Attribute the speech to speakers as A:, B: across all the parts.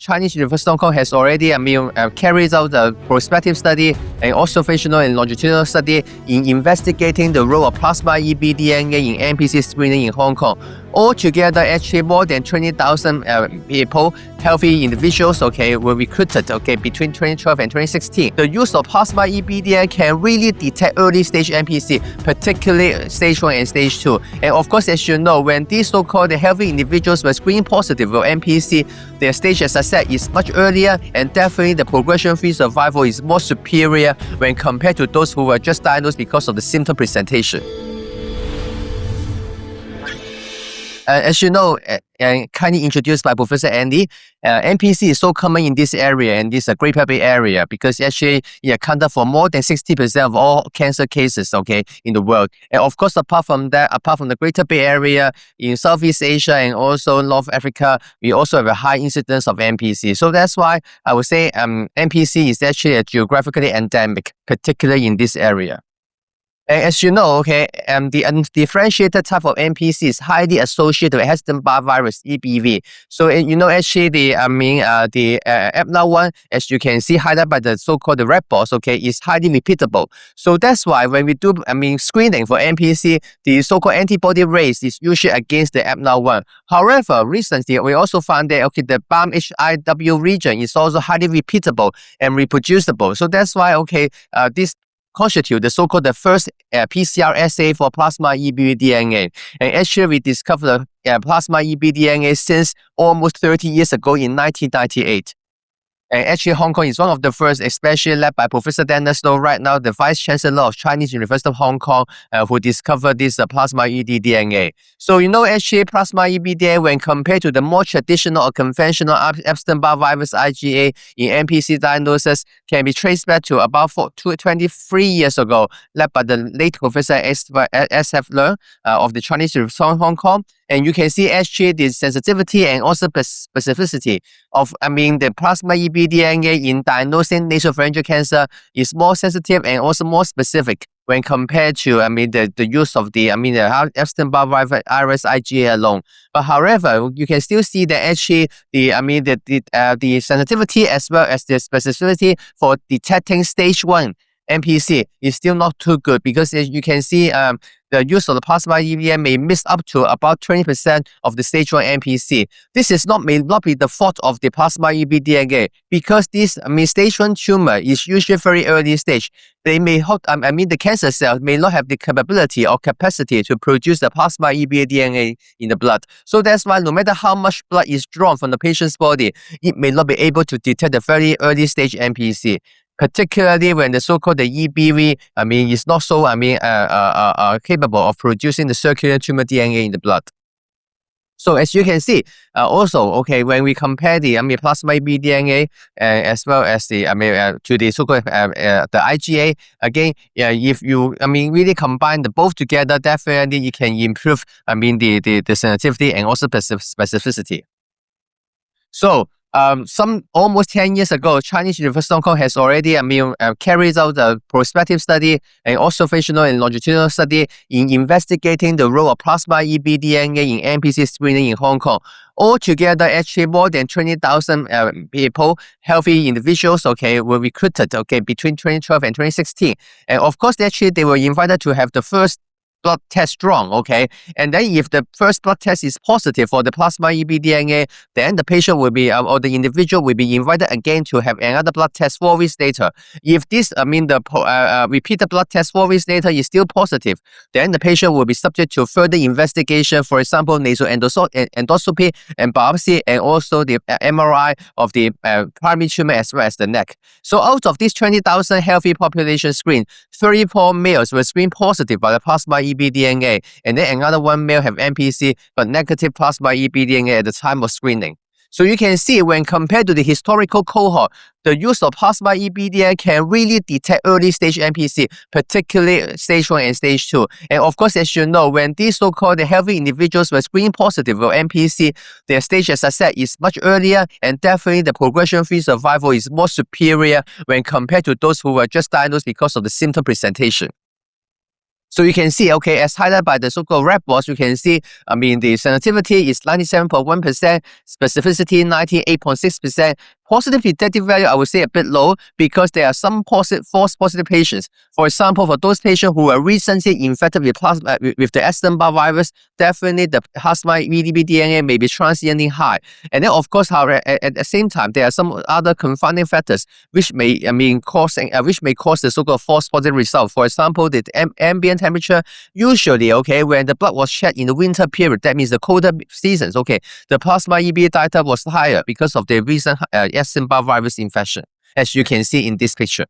A: Chinese University of Hong Kong has already carried out a prospective study and observational and longitudinal study in investigating the role of plasma EBV DNA in NPC screening in Hong Kong. Altogether, actually more than 20,000 people, healthy individuals, were recruited, between 2012 and 2016. The use of plasma EBV DNA can really detect early stage NPC, particularly stage 1 and stage 2. And of course, as you know, when these so-called healthy individuals were screened positive with NPC, their stage, as I said, is much earlier, and definitely the progression-free survival is more superior when compared to those who were just diagnosed because of the symptom presentation. As you know, and kindly introduced by Professor Andy, NPC is so common in this area and this Greater Bay Area because actually it accounted for more than 60% of all cancer cases, in the world. And of course, apart from the Greater Bay Area, in Southeast Asia and also North Africa, we also have a high incidence of NPC. So that's why I would say NPC is actually a geographically endemic, particularly in this area. And as you know, the undifferentiated type of NPC is highly associated with Epstein-Barr virus, EBV. So actually the abnormal one, as you can see highlighted by the so-called the red box, is highly repeatable. So that's why when we do screening for NPC, the so-called antibody rates is usually against the abnormal one. However, recently we also found that the BAM HIW region is also highly repeatable and reproducible. So that's why this constitute the so-called the first PCR assay for plasma EBV DNA. And actually we discovered plasma EBV DNA since almost 30 years ago in 1998. And actually, Hong Kong is one of the first, especially led by Professor Daniel Snow, right now the Vice Chancellor of Chinese University of Hong Kong, who discovered this plasma EBV DNA. So, actually, plasma EBV DNA, when compared to the more traditional or conventional Epstein-Barr virus IgA in NPC diagnosis, can be traced back to about 23 years ago, led by the late Professor S.F. Leung of the Chinese University of Hong Kong. And you can see actually the sensitivity and also specificity of, the plasma EBV DNA in diagnosing nasopharyngeal cancer is more sensitive and also more specific when compared to, the use of the Epstein-Barr virus IgA alone. But however, you can still see that actually the sensitivity as well as the specificity for detecting stage 1 NPC is still not too good because as you can see, the use of the plasma EBV may miss up to about 20% of the stage 1 NPC. This may not be the fault of the plasma EBV DNA because this stage 1 tumor is usually very early stage. They may the cancer cells may not have the capability or capacity to produce the plasma EBV DNA in the blood. So that's why no matter how much blood is drawn from the patient's body, it may not be able to detect the very early stage NPC. Particularly when the so-called the EBV, is not so, capable of producing the circular tumor DNA in the blood. So as you can see, also, when we compare the plasma EBV DNA as well as the to the so-called the IgA, again, if you really combine the both together, definitely you can improve the sensitivity and also specificity. So some almost 10 years ago, Chinese University of Hong Kong has already carried out a prospective study and observational and longitudinal study in investigating the role of plasma EBV DNA in NPC screening in Hong Kong. Altogether, actually more than 20,000 people, healthy individuals, were recruited, between 2012 and 2016. And of course, actually they were invited to have the first blood test drawn, and then if the first blood test is positive for the plasma EBV DNA, then the patient will be or the individual will be invited again to have another blood test 4 weeks later. If this the repeated blood test 4 weeks later is still positive, then the patient will be subject to further investigation, for example, nasal endoscopy and biopsy, and also the MRI of the primary tumor as well as the neck. So out of this 20,000 healthy population screened, 34 males were screened positive by the plasma EBV DNA, and then another 1 male have NPC but negative plasma EBV DNA at the time of screening. So you can see when compared to the historical cohort, the use of plasma EBV DNA can really detect early stage NPC, particularly stage 1 and stage 2. And of course, as you know, when these so-called healthy individuals were screened positive with NPC, their stage, as I said, is much earlier, and definitely the progression-free survival is more superior when compared to those who were just diagnosed because of the symptom presentation. So you can see, okay, as highlighted by the so-called red box, you can see, the sensitivity is 97.1%, specificity 98.6%. Positive predictive value, I would say a bit low because there are some false positive patients. For example, for those patients who were recently infected with the Epstein-Barr virus, definitely the plasma EBV DNA may be transiently high. And then, of course, however, at the same time, there are some other confounding factors which may cause the so-called false positive result. For example, the ambient temperature. Usually, okay, when the blood was shed in the winter period, that means the colder seasons. Okay, the plasma EBV titer was higher because of the recent Epstein-Barr virus infection, as you can see in this picture.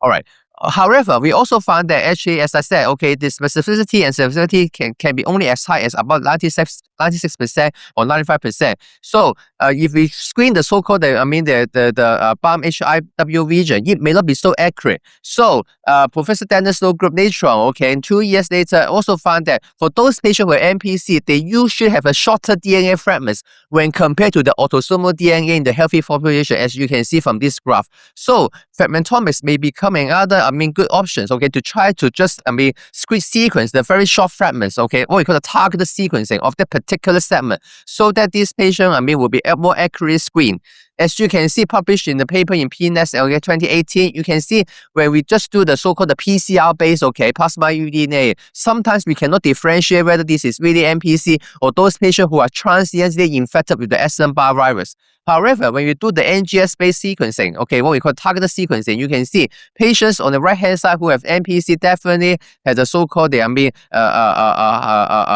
A: All right. However, we also found that actually, as I said, okay, the specificity and sensitivity can be only as high as about 96% or 95%. So, if we screen the so-called, BAM HIW region, it may not be so accurate. So, Professor Dennis Low group later on, okay, and 2 years later, also found that for those patients with NPC, they usually have a shorter DNA fragments when compared to the autosomal DNA in the healthy population, as you can see from this graph. So, fragmentomics may become another, good options, okay, to try to just, sequence the very short fragments, okay, what we call the targeted sequencing of that particular segment, so that this patient, will be more accurately screened. As you can see, published in the paper in PNAS, 2018, you can see when we just do the so-called PCR-based, okay, plasma DNA, sometimes we cannot differentiate whether this is really NPC or those patients who are transiently infected with the Epstein-Barr virus. However, when you do the NGS-based sequencing, okay, what we call targeted sequencing, you can see patients on the right-hand side who have NPC definitely has a so-called, a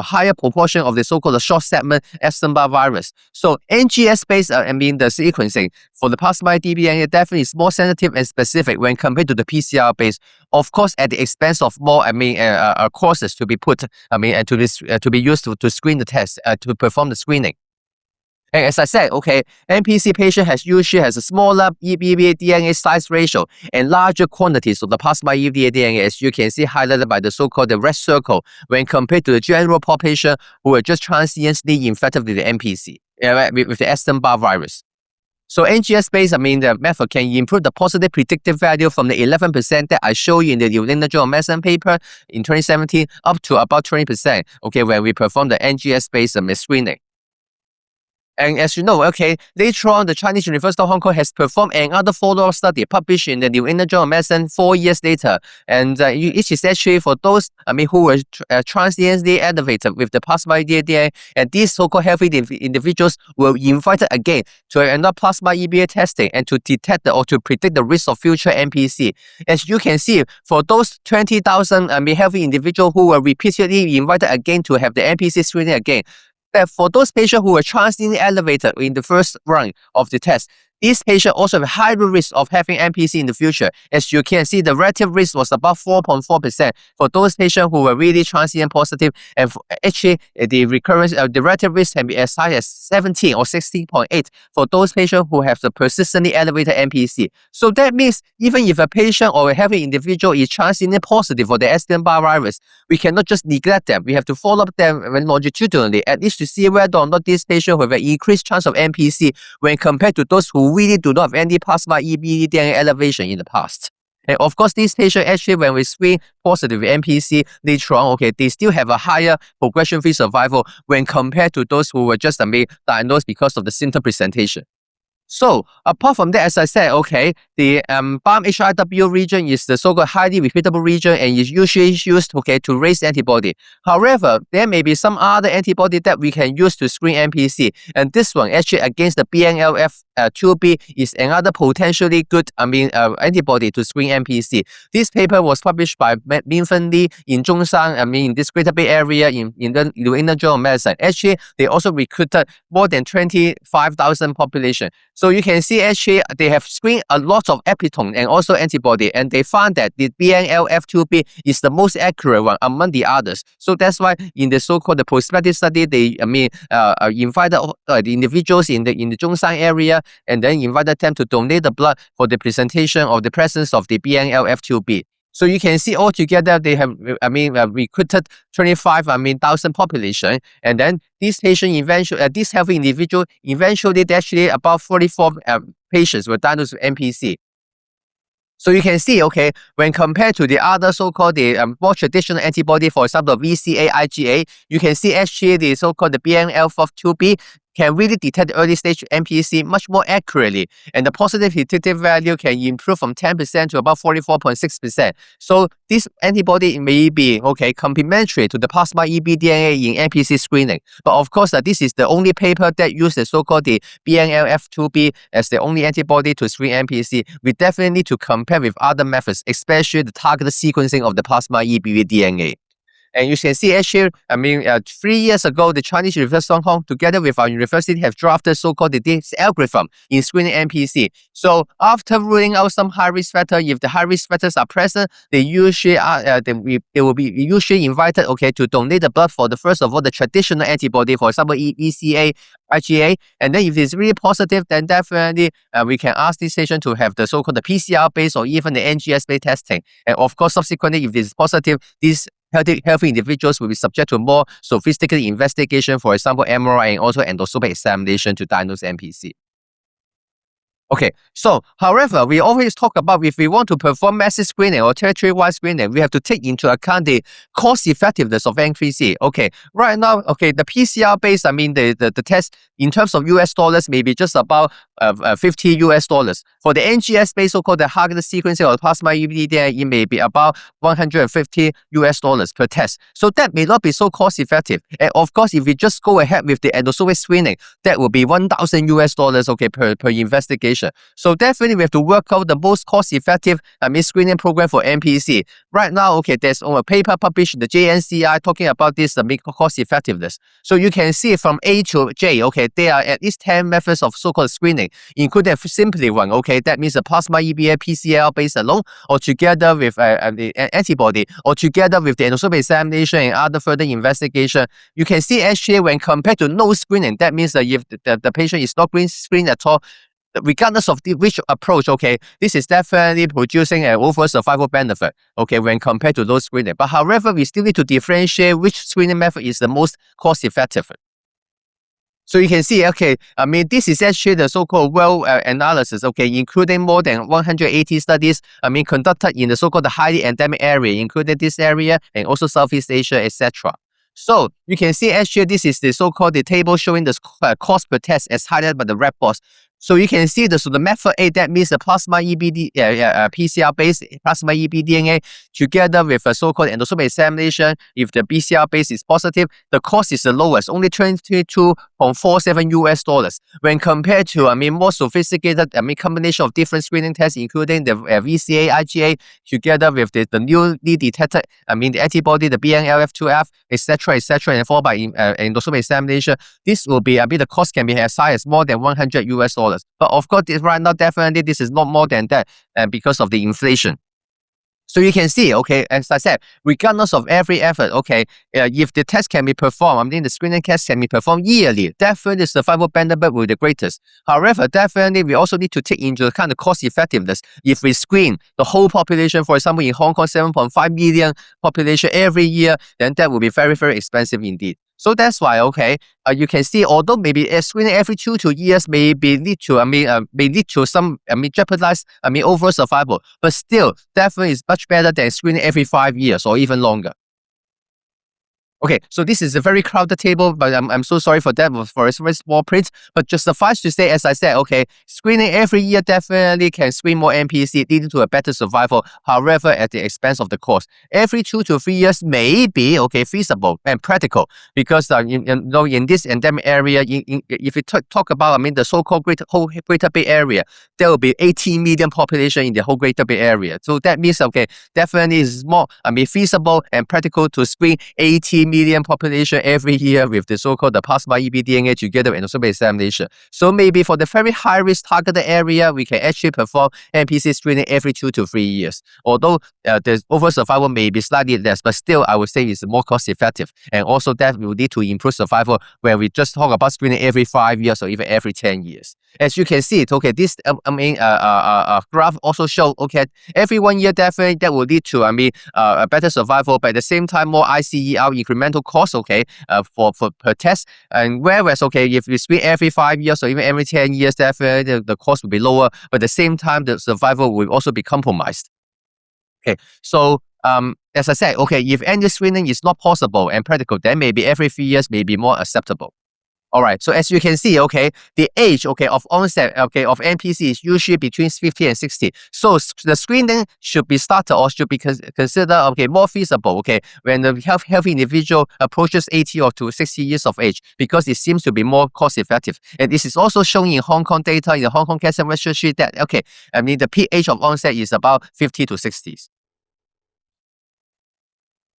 A: higher proportion of the so-called short segment Epstein-Barr virus. So NGS-based, the sequencing for the plasma DNA definitely is more sensitive and specific when compared to the PCR-based. Of course, at the expense of more, courses to be put, to be used to screen the test, to perform the screening. And as I said, okay, NPC patient usually has a smaller EBV DNA size ratio and larger quantities of the plasma EBV DNA, as you can see highlighted by the so-called red circle, when compared to the general population who are just transiently infected with the NPC, with the Epstein-Barr virus. So NGS-based, the method can improve the positive predictive value from the 11% that I showed you in the New England Journal of Medicine paper in 2017 up to about 20%, okay, when we perform the NGS-based screening. And as you know, okay, later on, the Chinese University of Hong Kong has performed another follow-up study published in the New England Journal of Medicine 4 years later. And it is actually for those, who were transiently elevated with the plasma DNA, and these so-called healthy individuals were invited again to another plasma EBA testing and to detect or to predict the risk of future NPC. As you can see, for those 20,000 healthy individuals who were repeatedly invited again to have the NPC screening again, that for those patients who were transiently elevated in the first run of the test, these patients also have a higher risk of having NPC in the future. As you can see, the relative risk was about 4.4% for those patients who were really transient positive, and actually the recurrence, the relative risk can be as high as 17 or 16.8 for those patients who have the persistently elevated NPC. So that means even if a patient or a healthy individual is transiently positive for the Epstein-Barr virus, we cannot just neglect them. We have to follow up them longitudinally, at least to see whether or not these patients have an increased chance of NPC when compared to those who really do not have any plasma EBV DNA elevation in the past. And of course, these patients actually, when we screen positive with NPC later on, okay, they still have a higher progression-free survival when compared to those who were just diagnosed because of the symptom presentation. So, apart from that, as I said, okay, the BAM HIW region is the so-called highly repeatable region and is usually used, okay, to raise antibody. However, there may be some other antibody that we can use to screen NPC, and this one actually against the BNLF2B is another potentially good, antibody to screen NPC. This paper was published by Minfen Li in Zhongshan, in this Greater Bay Area in the New England Journal of Medicine. Actually, they also recruited more than 25,000 population. So you can see actually they have screened a lot of epitope and also antibody, and they found that the BNLF2B is the most accurate one among the others. So that's why in the so-called prospective study, they invited the individuals in the Zhongshan area and then invited them to donate the blood for the presentation of the presence of the BNLF2B. So you can see altogether they have, recruited 25,000 population, and then this patient eventually, this healthy individual eventually, actually about 44 patients were diagnosed with NPC. So you can see, okay, when compared to the other so-called the more traditional antibody, for example, VCA, IgA, you can see actually the so-called the BNL2B can really detect early stage NPC much more accurately, and the positive predictive value can improve from 10% to about 44.6%. So this antibody may be, okay, complementary to the plasma EBV DNA in NPC screening. But of course, this is the only paper that uses the so-called the BNLF2B as the only antibody to screen NPC. We definitely need to compare with other methods, especially the targeted sequencing of the plasma EBV DNA. And you can see actually, 3 years ago, the Chinese University of Hong Kong, together with our university, have drafted so-called this algorithm in screening NPC. So after ruling out some high-risk factor, if the high-risk factors are present, they usually are, they will be usually invited, okay, to donate the blood for the first of all the traditional antibody, for example, ECA, IgA, and then if it's really positive, then definitely we can ask this patient to have the so-called the PCR-based or even the NGS-based testing. And of course, subsequently, if this is positive, these healthy individuals will be subject to more sophisticated investigation, for example, MRI and also endoscopic examination to diagnose NPC. Okay, so however, we always talk about if we want to perform massive screening or territory-wide screening, we have to take into account the cost effectiveness of NPC. Okay, right now, okay, the PCR-based, the test in terms of US dollars may be just about $50 US. For the NGS-based, so-called the targeted sequencing or plasma EBV DNA, it may be about $150 US per test. So that may not be so cost-effective. And of course, if we just go ahead with the endoscopic screening, that will be $1,000 US, okay, per investigation. So definitely we have to work out the most cost-effective screening program for NPC. Right now, okay, there's a paper published in the JNCI talking about this cost-effectiveness. So you can see from A to J, okay, there are at least 10 methods of so-called screening, including simply one, okay, that means a plasma EBV PCR based alone, or together with the antibody, or together with the endoscopic examination and other further investigation. You can see actually when compared to no screening, that means that if the patient is not screened at all, regardless of which approach, okay, this is definitely producing an overall survival benefit, okay, when compared to those screening. But however, we still need to differentiate which screening method is the most cost-effective. So you can see, okay, this is actually the so-called well analysis, okay, including more than 180 studies, conducted in the so-called highly endemic area, including this area and also Southeast Asia, etc. So you can see actually this is the so-called the table showing the cost per test as highlighted by the red box. So you can see the method A, that means the plasma EBV PCR-based plasma EBV DNA together with a so-called endoscopic examination. If the PCR base is positive, the cost is the lowest, only $22.47 US. When compared to more sophisticated combination of different screening tests, including the VCA, IgA, together with the newly detected the antibody, the BNLF2F, etc., and followed by endoscopic examination, this will be the cost can be as high as more than $100 US. But of course, right now, definitely this is not more than that because of the inflation. So you can see, okay, as I said, regardless of every effort, okay, if the test can be performed, the screening test can be performed yearly, definitely the survival benefit will be the greatest. However, definitely we also need to take into account the cost effectiveness. If we screen the whole population, for example, in Hong Kong, 7.5 million population every year, then that will be very, very expensive indeed. So that's why, okay, you can see, although maybe screening every 2 years may lead to some, jeopardize, overall survival, but still, definitely is much better than screening every 5 years or even longer. Okay, so this is a very crowded table, but I'm so sorry for that, for a very small print. But just suffice to say, as I said, okay, screening every year definitely can screen more NPC, leading to a better survival, however, at the expense of the cost. Every 2 to 3 years may be, okay, feasible and practical, because in this endemic area, if you talk about, the so-called Greater Bay Area, there will be 18 million population in the whole Greater Bay Area. So that means, okay, definitely is more, feasible and practical to screen 18 million population every year with the so-called the plasma EBV DNA together with endoscopic examination. So maybe for the very high-risk targeted area, we can actually perform NPC screening every 2 to 3 years. Although the overall survival may be slightly less, but still I would say it's more cost-effective. And also that will lead to improve survival where we just talk about screening every 5 years or even every 10 years. As you can see, okay, this graph also shows, okay, every 1 year definitely that will lead to a better survival, but at the same time more ICER incremental incremental cost, okay, for per test. And whereas, okay, if we screen every 5 years or even every 10 years, definitely the cost will be lower, but at the same time, the survival will also be compromised. Okay, so as I said, okay, if any screening is not possible and practical, then maybe every few years may be more acceptable. All right, so as you can see, okay, the age, okay, of onset, okay, of NPC is usually between 50 and 60. So the screening should be started or should be considered, okay, more feasible, okay, when the healthy individual approaches 80 or to 60 years of age, because it seems to be more cost effective. And this is also shown in Hong Kong data, in the Hong Kong Cancer Registry that, okay, I mean, the peak age of onset is about 50 to 60s.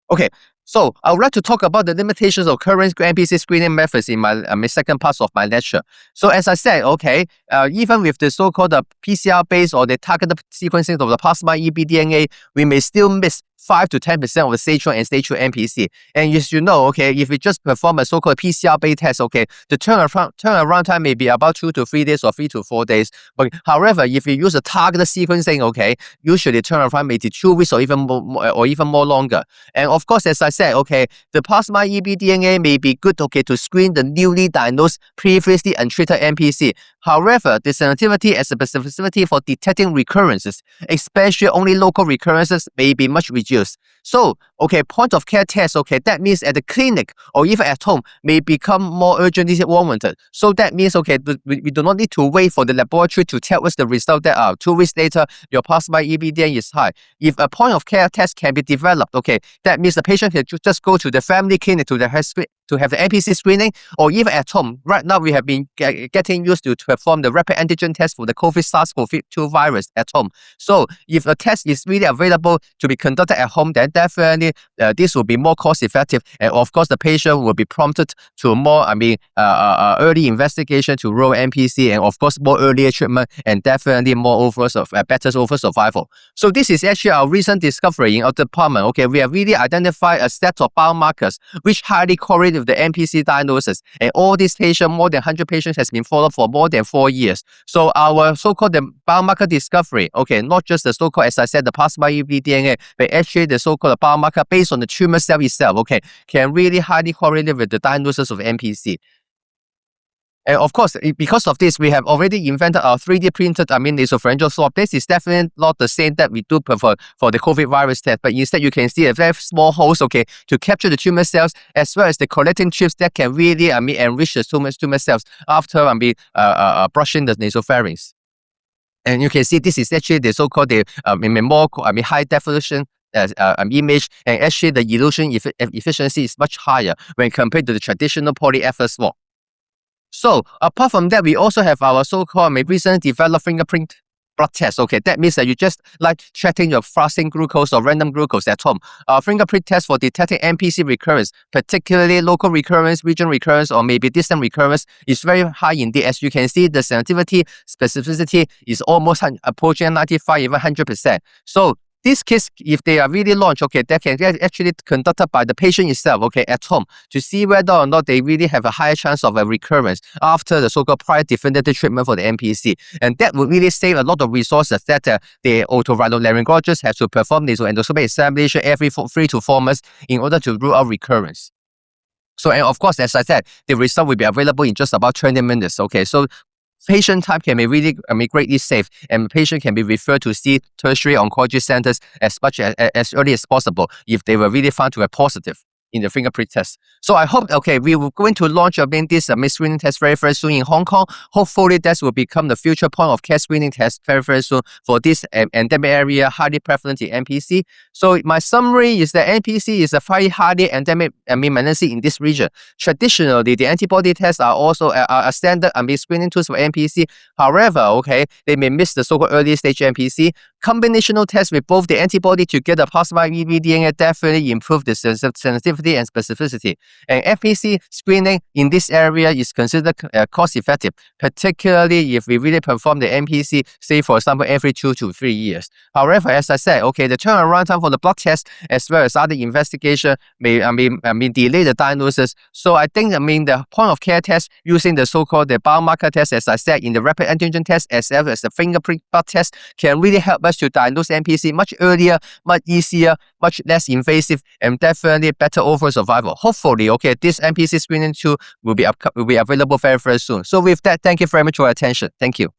A: Okay, so I would like to talk about the limitations of current NPC screening methods in my second part of my lecture. So as I said, okay, even with the so-called PCR-based or the targeted sequencing of the plasma EBV DNA, we may still miss 5 to 10% of the stage 1 and stage 2 NPC. And as you know, okay, if we just perform a so-called PCR-based test, okay, the turnaround time may be about 2 to 3 days or 3 to 4 days. But however, if you use a targeted sequencing, okay, usually the turnaround time may be 2 weeks or even more longer. And of course, as I said, okay, the plasma EBV DNA may be good, okay, to screen the newly diagnosed, previously untreated NPC. However, the sensitivity and specificity for detecting recurrences, especially only local recurrences, may be much reduced. So, okay, point of care tests, okay, that means at the clinic or even at home may become more urgently warranted. So that means, okay, we do not need to wait for the laboratory to tell us the result that 2 weeks later, your plasma EBV DNA is high. If a point of care test can be developed, okay, that means the patient can just go to the family clinic to have the NPC screening, or even at home. Right now, we have been getting used to perform the rapid antigen test for the COVID SARS-CoV-2 virus at home. So if a test is really available to be conducted at home, then definitely this will be more cost effective. And of course, the patient will be prompted to more, early investigation to rule NPC, and of course, more earlier treatment, and definitely more better overall survival. So this is actually our recent discovery in our department. Okay, we have really identified a set of biomarkers which highly correlate with the NPC diagnosis. And all these patients, more than 100 patients, has been followed for more than 4 years. So our so-called the biomarker discovery, okay, not just the so-called, as I said, the plasma EBV DNA, but actually the so-called biomarker based on the tumor cell itself, okay, can really highly correlate with the diagnosis of NPC. And of course, because of this, we have already invented our 3D printed, nasopharyngeal swab. This is definitely not the same that we do for the COVID virus test, but instead you can see a very small holes, okay, to capture the tumor cells, as well as the collecting chips that can really, enrich the tumor cells after, brushing the nasopharynx. And you can see this is actually the so-called high definition image, and actually the illusion efficiency is much higher when compared to the traditional polyether swab. So apart from that, we also have our so-called recently developed fingerprint blood test. Okay, that means that you just like checking your fasting glucose or random glucose at home. Our fingerprint test for detecting NPC recurrence, particularly local recurrence, region recurrence, or maybe distant recurrence, is very high indeed. As you can see, the sensitivity, specificity is almost approaching 95, even 100%. So these kits, if they are really launched, okay, they can get actually conducted by the patient itself, okay, at home, to see whether or not they really have a higher chance of a recurrence after the so-called prior definitive treatment for the NPC. And that would really save a lot of resources that the otorhinolaryngologist has to perform nasal endoscopy examination every 3 to 4 months in order to rule out recurrence. So, and of course, as I said, the result will be available in just about 20 minutes, okay. So patient time can be really greatly saved, and patient can be referred to see tertiary oncology centers as early as possible if they were really found to be positive in the fingerprint test. So I hope, okay, we will going to launch this screening test very, very soon in Hong Kong. Hopefully that will become the future point of care screening test very, very soon for this endemic area highly prevalent in NPC. So my summary is that NPC is a very highly endemic malignancy in this region. Traditionally, the antibody tests are also a standard screening tools for NPC. However, okay, they may miss the so-called early stage NPC. Combinational tests with both the antibody together plasma EBV DNA definitely improve the sensitivity and specificity. And FPC screening in this area is considered cost effective, particularly if we really perform the NPC, say for example, every 2 to 3 years. However, as I said, okay, the turnaround time for the blood test as well as other investigation may delay the diagnosis. So I think the point of care test using the so-called the biomarker test, as I said, in the rapid antigen test as well as the fingerprint blood test can really help us to diagnose NPC much earlier, much easier, much less invasive, and definitely better overall survival. Hopefully, okay, this NPC screening tool will be available very, very soon. So with that, thank you very much for your attention. Thank you.